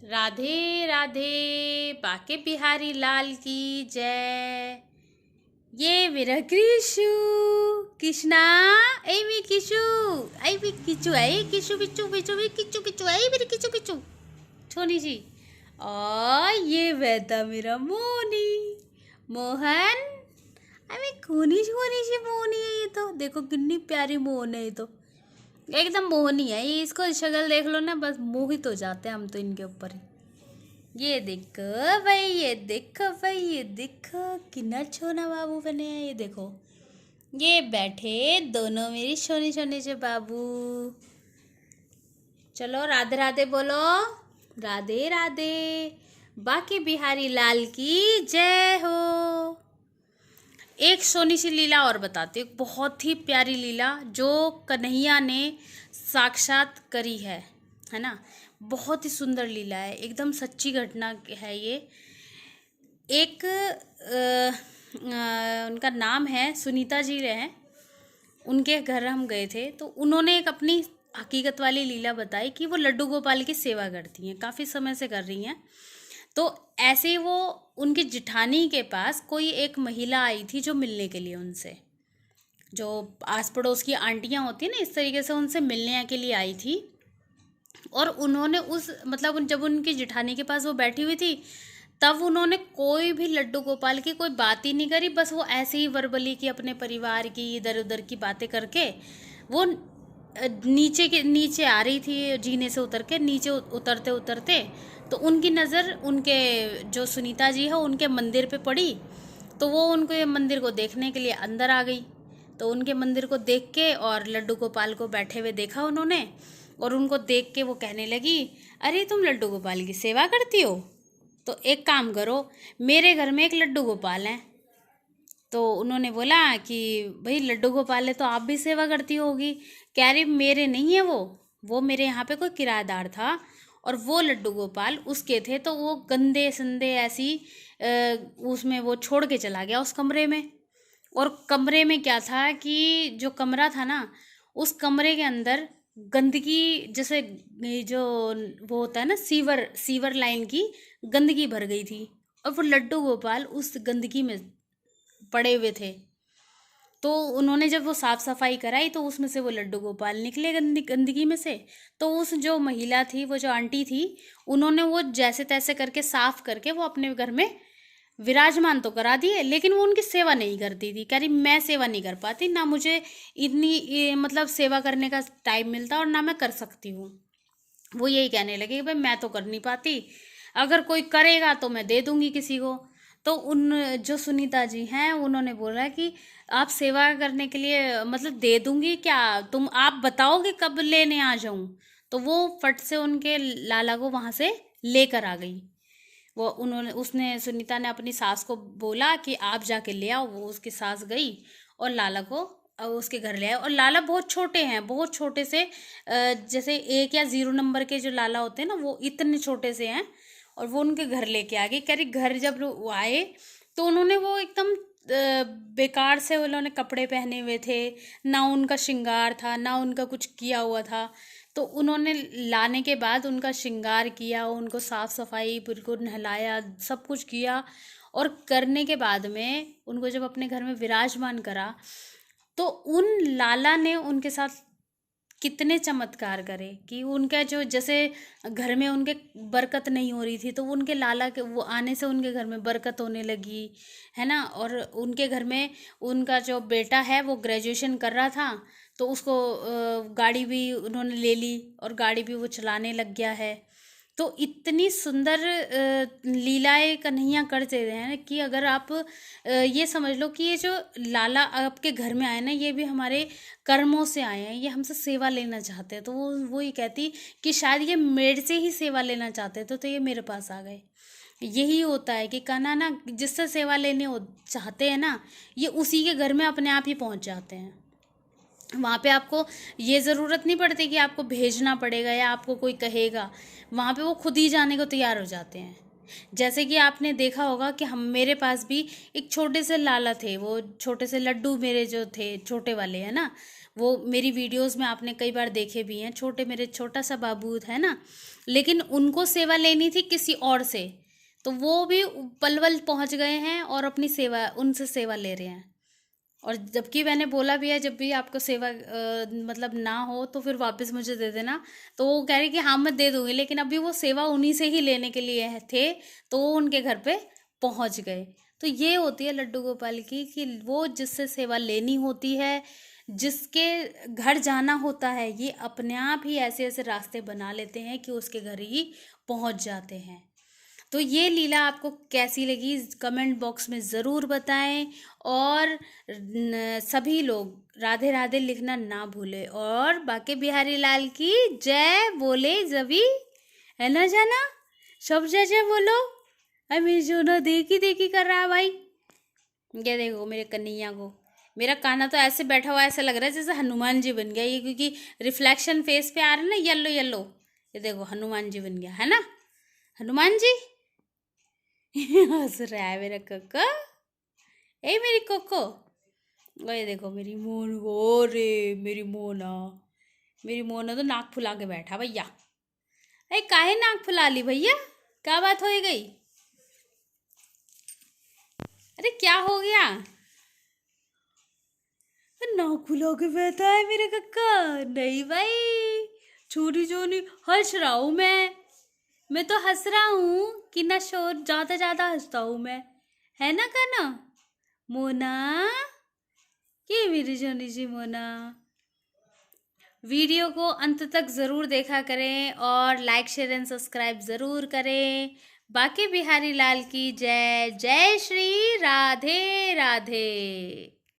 राधे राधे। बाके बिहारी लाल की जय। ये मेरा कृषु कृष्णा। ऐ मी किशु। ऐ मी किचु। ऐ किशु बिचु बिचु भी किचु किचु। ऐ मेरी किचु किचु छोनी जी। और ये बेटा मेरा मोनी मोहन। अरे खूनी सी मोनी है ये तो। देखो कितनी प्यारी मोहन है ये तो। एकदम मोहनी है ये। इसको शक्ल देख लो ना, बस मोहित हो जाते हैं हम तो इनके ऊपर ही। ये देखो भाई, ये देखो भाई, ये देखो कितना छोना बाबू बने हैं। ये देखो ये बैठे दोनों मेरी सोने सोने से बाबू। चलो राधे राधे बोलो। राधे राधे। बाके बिहारी लाल की जय हो। एक सोनी सी लीला और बताती हूँ, बहुत ही प्यारी लीला जो कन्हैया ने साक्षात करी है ना। बहुत ही सुंदर लीला है, एकदम सच्ची घटना है ये। एक उनका नाम है सुनीता जी रहे। उनके घर हम गए थे तो उन्होंने एक अपनी हकीकत वाली लीला बताई कि वो लड्डू गोपाल की सेवा करती हैं, काफ़ी समय से कर रही हैं। तो ऐसे ही वो उनकी जिठानी के पास कोई एक महिला आई थी जो मिलने के लिए उनसे, जो आस पड़ोस की आंटियां होती हैं ना, इस तरीके से उनसे मिलने के लिए आई थी। और उन्होंने उस मतलब जब उनकी जिठानी के पास वो बैठी हुई थी तब उन्होंने कोई भी लड्डू गोपाल की कोई बात ही नहीं करी। बस वो ऐसे ही वर्बली की अपने परिवार की इधर उधर की बातें करके वो नीचे आ रही थी, जीने से उतर के नीचे उतरते उतरते तो उनकी नज़र उनके जो सुनीता जी है उनके मंदिर पे पड़ी। तो वो उनके मंदिर को देखने के लिए अंदर आ गई। तो उनके मंदिर को देख के और लड्डू गोपाल को बैठे हुए देखा उन्होंने, और उनको देख के वो कहने लगी, अरे तुम लड्डू गोपाल की सेवा करती हो, तो एक काम करो, मेरे घर में एक लड्डू गोपाल हैं। तो उन्होंने बोला कि भाई लड्डू गोपाल है तो आप भी सेवा करती होगी। कह रही मेरे नहीं है वो मेरे यहाँ पे कोई किराएदार था और वो लड्डू गोपाल उसके थे, तो वो गंदे संदे ऐसी उसमें वो छोड़ के चला गया उस कमरे में। और कमरे में क्या था कि जो कमरा था ना, उस कमरे के अंदर गंदगी, जैसे जो वो होता है ना सीवर लाइन की गंदगी भर गई थी, और वो लड्डू गोपाल उस गंदगी में पड़े हुए थे। तो उन्होंने जब वो साफ़ सफाई कराई तो उसमें से वो लड्डू गोपाल निकले गंदगी में से। तो उस जो महिला थी, वो जो आंटी थी, उन्होंने वो जैसे तैसे करके साफ़ करके वो अपने घर में विराजमान तो करा दिए, लेकिन वो उनकी सेवा नहीं करती थी। कह रही मैं सेवा नहीं कर पाती, ना मुझे इतनी मतलब सेवा करने का टाइम मिलता और ना मैं कर सकती हूँ। वो यही कहने लगे कि भाई मैं तो कर नहीं पाती, अगर कोई करेगा तो मैं दे दूंगी किसी को। तो उन जो सुनीता जी हैं उन्होंने बोला कि आप सेवा करने के लिए मतलब दे दूंगी क्या, तुम आप बताओगे कब लेने आ जाऊं। तो वो फट से उनके लाला को वहाँ से लेकर आ गई। वो उसने सुनीता ने अपनी सास को बोला कि आप जाके ले आओ। वो उसकी सास गई और लाला को उसके घर ले आए। और लाला बहुत छोटे हैं, बहुत छोटे से जैसे 1 या 0 नंबर के जो लाला होते हैं ना, वो इतने छोटे से हैं। और वो उनके घर लेके आ गई। कह रही घर जब वो आए तो उन्होंने वो एकदम बेकार से उन्होंने कपड़े पहने हुए थे, ना उनका श्रृंगार था, ना उनका कुछ किया हुआ था। तो उन्होंने लाने के बाद उनका श्रृंगार किया, उनको साफ़ सफाई, उनको नहलाया, सब कुछ किया। और करने के बाद में उनको जब अपने घर में विराजमान करा तो उन लाला ने उनके साथ कितने चमत्कार करे कि उनका जो जैसे घर में उनके बरकत नहीं हो रही थी, तो उनके लाला के वो आने से उनके घर में बरकत होने लगी, है ना। और उनके घर में उनका जो बेटा है वो ग्रेजुएशन कर रहा था, तो उसको गाड़ी भी उन्होंने ले ली और गाड़ी भी वो चलाने लग गया है। तो इतनी सुंदर लीलाएं कन्हैया करते हैं कि अगर आप ये समझ लो कि ये जो लाला आपके घर में आए ना, ये भी हमारे कर्मों से आए हैं, ये हमसे सेवा लेना चाहते हैं। तो वो ही कहती कि शायद ये मेरे से ही सेवा लेना चाहते थे, तो ये मेरे पास आ गए। यही होता है कि कान्हा ना जिससे सेवा लेने चाहते हैं ना, ये उसी के घर में अपने आप ही पहुंच जाते हैं। वहाँ पे आपको ये ज़रूरत नहीं पड़ती कि आपको भेजना पड़ेगा या आपको कोई कहेगा, वहाँ पे वो खुद ही जाने को तैयार हो जाते हैं। जैसे कि आपने देखा होगा कि हम मेरे पास भी एक छोटे से लाला थे, वो छोटे से लड्डू मेरे जो थे छोटे वाले, है ना, वो मेरी वीडियोस में आपने कई बार देखे भी हैं, छोटे मेरे छोटा सा बाबू है ना। लेकिन उनको सेवा लेनी थी किसी और से, तो वो भी पलवल पहुंच गए हैं और अपनी सेवा उनसे सेवा ले रहे हैं। और जबकि मैंने बोला भी है जब भी आपको सेवा मतलब ना हो तो फिर वापस मुझे दे देना, तो वो कह रही कि हाँ मैं दे दूंगी, लेकिन अभी वो सेवा उन्हीं से ही लेने के लिए थे, तो वो उनके घर पे पहुंच गए। तो ये होती है लड्डू गोपाल की, कि वो जिससे सेवा लेनी होती है, जिसके घर जाना होता है, ये अपने आप ही ऐसे ऐसे रास्ते बना लेते हैं कि उसके घर ही पहुंच जाते हैं। तो ये लीला आपको कैसी लगी कमेंट बॉक्स में ज़रूर बताएं, और सभी लोग राधे राधे लिखना ना भूलें, और बाके बिहारी लाल की जय बोले जभी, है ना जाना, सब जय जय बोलो। अरे मेरी जो ना देखी देखी कर रहा है भाई, ये देखो मेरे कन्हैया को, मेरा कान्हा तो ऐसे बैठा हुआ ऐसा लग रहा है जैसे हनुमान जी बन गया ये, क्योंकि रिफ्लेक्शन फेस पे आ रहा है ना येलो येलो, ये देखो हनुमान जी बन गया है ना, हनुमान जी। हंस रहा है मेरा कक्का, ए मेरी कोको, ये देखो मेरी मोन, ओ रे मेरी मोना तो नाक फुला के बैठा भैया। अरे काहे नाक फुला ली भैया, क्या बात हो गई, अरे क्या हो गया, नाक फुला के बैठा है मेरा कक्का। नहीं भाई, छोरी छोरी हंस रहा हूँ मैं तो हंस रहा हूँ कि ना शोर ज्यादा ज्यादा हंसता हूँ मैं, है ना काना मोना, ये मेरी जोनी जी मोना। वीडियो को अंत तक ज़रूर देखा करें और लाइक शेयर एंड सब्सक्राइब ज़रूर करें। बाके बिहारी लाल की जय, जय श्री राधे राधे।